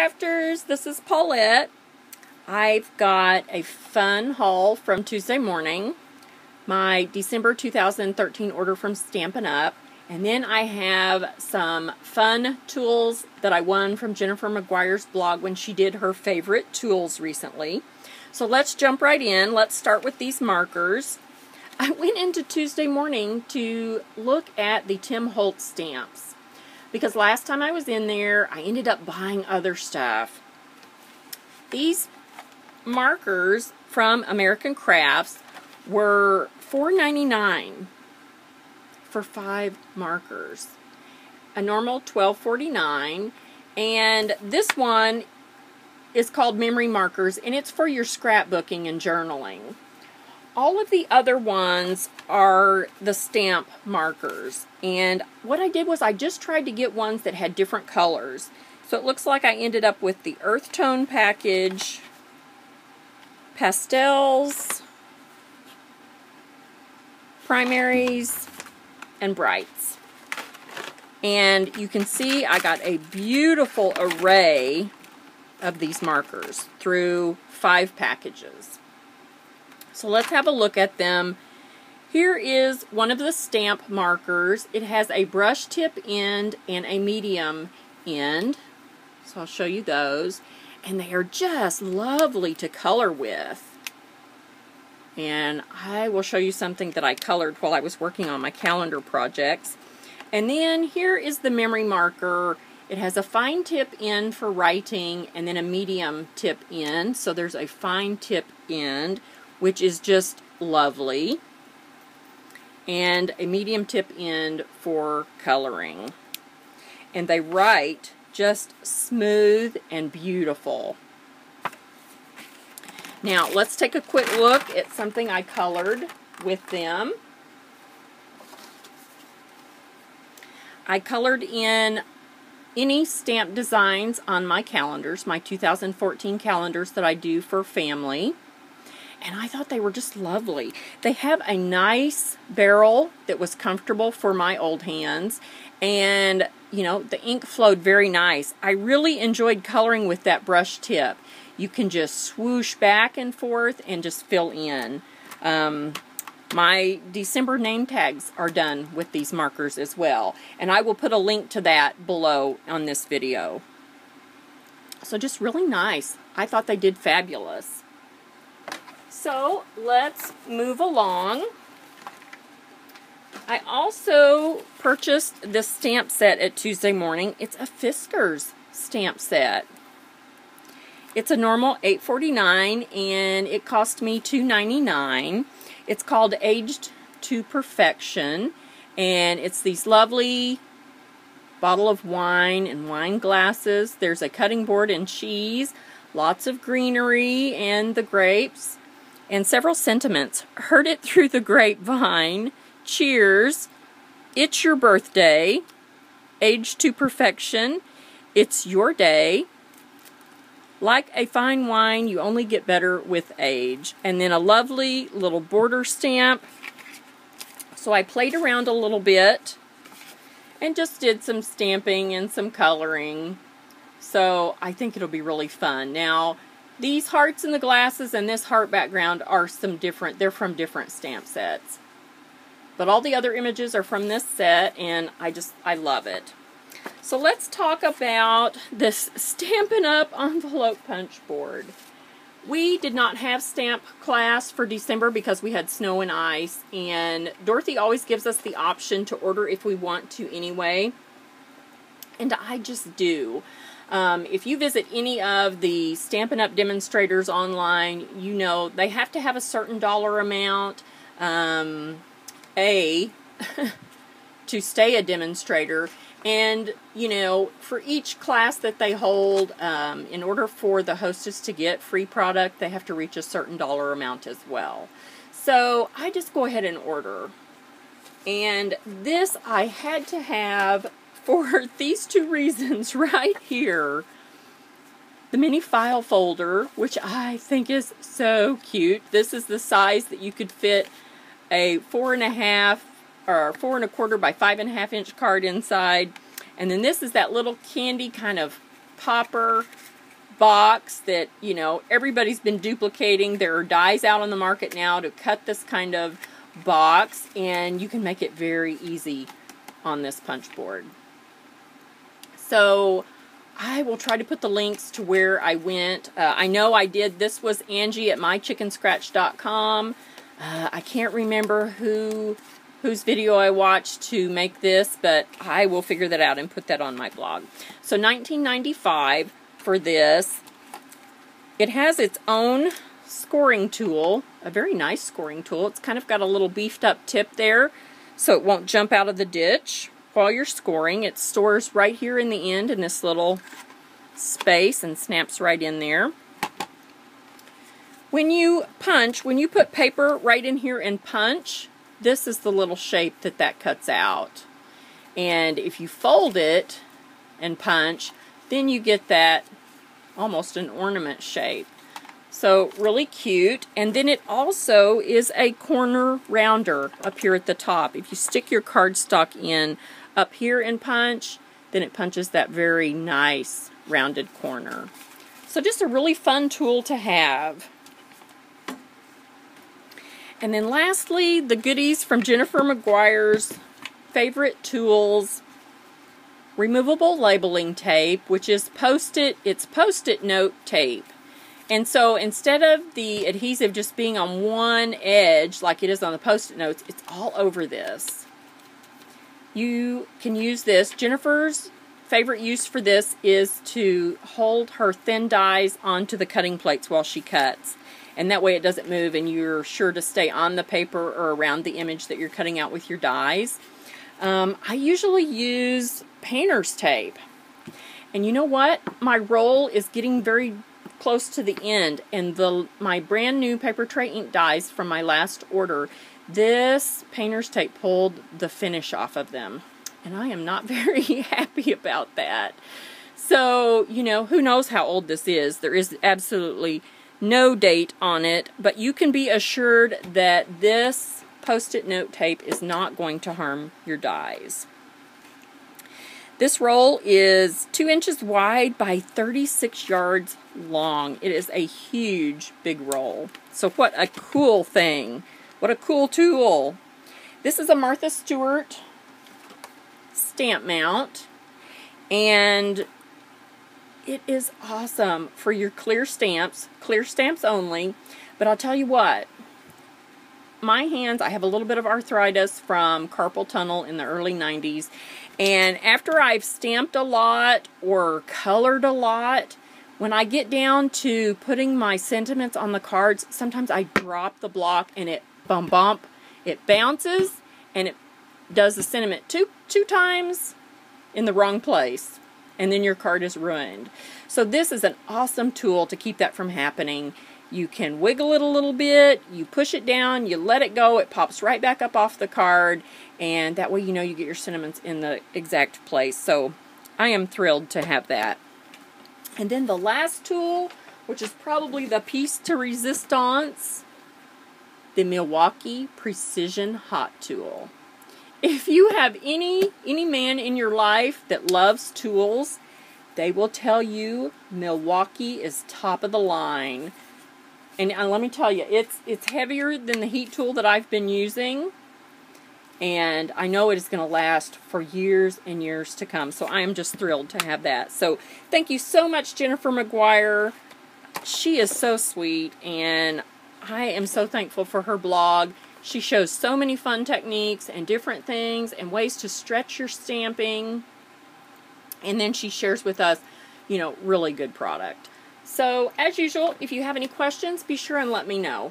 crafters, this is Paulette. I've got a fun haul from Tuesday morning, my December 2013 order from Stampin'UP, and then I have some fun tools that I won from Jennifer McGuire's blog when she did her favorite tools recently. So let's jump right in. Let's start with these markers. I went into Tuesday morning to look at the Tim Holtz stamps, because last time I was in there, I ended up buying other stuff. These markers from American Crafts were $4.99 for 5 markers. A normal $12.49, and this one is called Memory Markers, and it's for your scrapbooking and journaling. All of the other ones are the stamp markers, and what I did was I just tried to get ones that had different colors. So it looks like I ended up with the earth tone package, pastels, primaries, and brights. And you can see I got a beautiful array of these markers through 5 packages. So let's have a look at them. Here is one of the stamp markers. It has a brush tip end and a medium end. So I'll show you those. And they are just lovely to color with. And I will show you something that I colored while I was working on my calendar projects. And then here is the memory marker. It has a fine tip end for writing and then a medium tip end. So there's a fine tip end, which is just lovely, and a medium tip end for coloring. And they write just smooth and beautiful. Now let's take a quick look at something I colored with them. I colored in any stamp designs on my calendars, my 2014 calendars that I do for family. And I thought they were just lovely. They have a nice barrel that was comfortable for my old hands. And, you know, the ink flowed very nice. I really enjoyed coloring with that brush tip. You can just swoosh back and forth and just fill in. My December name tags are done with these markers as well. And I will put a link to that below on this video. So just really nice. I thought they did fabulous. So let's move along. I also purchased this stamp set at Tuesday morning. It's a Fiskars stamp set. It's a normal $8.49 and it cost me $2.99. It's called Aged to Perfection, and it's these lovely bottle of wine and wine glasses. There's a cutting board and cheese, lots of greenery and the grapes. And several sentiments. Heard it through the grapevine. Cheers. It's your birthday. Age to perfection. It's your day. Like a fine wine, you only get better with age. And then a lovely little border stamp. So I played around a little bit and just did some stamping and some coloring. So I think it'll be really fun. Now, these hearts in the glasses and this heart background are they're from different stamp sets. But all the other images are from this set, and I love it. So let's talk about this Stampin'UP envelope punch board. We did not have stamp class for December because we had snow and ice, and Dorothy always gives us the option to order if we want to anyway. And I just do. If you visit any of the Stampin'UP demonstrators online, you know they have to have a certain dollar amount, to stay a demonstrator. And, you know, for each class that they hold, in order for the hostess to get free product, they have to reach a certain dollar amount as well. So I just go ahead and order. And this I had to have for these 2 reasons right here. The mini file folder, which I think is so cute. This is the size that you could fit a 4.5 or 4 1/4 by 5.5 inch card inside. And then this is that little candy kind of popper box that, you know, everybody's been duplicating. There are dies out on the market now to cut this kind of box, and you can make it very easy on this punch board. So I will try to put the links to where I went. I know I did. This was Angie at mychickenscratch.com. I can't remember whose video I watched to make this, but I will figure that out and put that on my blog. So $19.95 for this. It has its own scoring tool, a very nice scoring tool. It's kind of got a little beefed up tip there so it won't jump out of the ditch while you're scoring. It stores right here in the end in this little space and snaps right in there. When you punch, when you put paper right in here and punch, this is the little shape that cuts out. And if you fold it and punch, then you get that almost an ornament shape. So really cute. And then it also is a corner rounder up here at the top. If you stick your cardstock in up here and punch, then it punches that very nice rounded corner. So just a really fun tool to have. And then lastly, the goodies from Jennifer McGuire's Favorite Tools removable labeling tape, which is it's Post-it note tape. And so instead of the adhesive just being on one edge like it is on the Post-it notes, it's all over this. You can use this. Jennifer's favorite use for this is to hold her thin dies onto the cutting plates while she cuts. And that way it doesn't move and you're sure to stay on the paper or around the image that you're cutting out with your dies. I usually use painter's tape. And you know what? My roll is getting very close to the end, and my brand new paper tray ink dies from my last order, this painter's tape pulled the finish off of them, and I am not very happy about that. So, you know, who knows how old this is. There is absolutely no date on it, but you can be assured that this Post-it note tape is not going to harm your dies. This roll is 2 inches wide by 36 yards long. It is a huge, big roll. So what a cool thing. What a cool tool. This is a Martha Stewart stamp mount, and it is awesome for your clear stamps only. But I'll tell you what, my hands, I have a little bit of arthritis from carpal tunnel in the early 90s, and after I've stamped a lot or colored a lot, when I get down to putting my sentiments on the cards, sometimes I drop the block and it bump, it bounces, and it does the sentiment two times in the wrong place, and then your card is ruined. So this is an awesome tool to keep that from happening. You can wiggle it a little bit, you push it down, you let it go, it pops right back up off the card, and that way you know you get your sentiments in the exact place. So I am thrilled to have that. And then the last tool, which is probably the piece de resistance, the Milwaukee Precision Hot Tool. If you have any man in your life that loves tools, they will tell you Milwaukee is top of the line. And let me tell you, it's heavier than the heat tool that I've been using, and I know it is going to last for years and years to come. So I am just thrilled to have that. So thank you so much, Jennifer McGuire. She is so sweet, and I am so thankful for her blog. She shows so many fun techniques and different things and ways to stretch your stamping. And then she shares with us, you know, really good product. So, as usual, if you have any questions, be sure and let me know.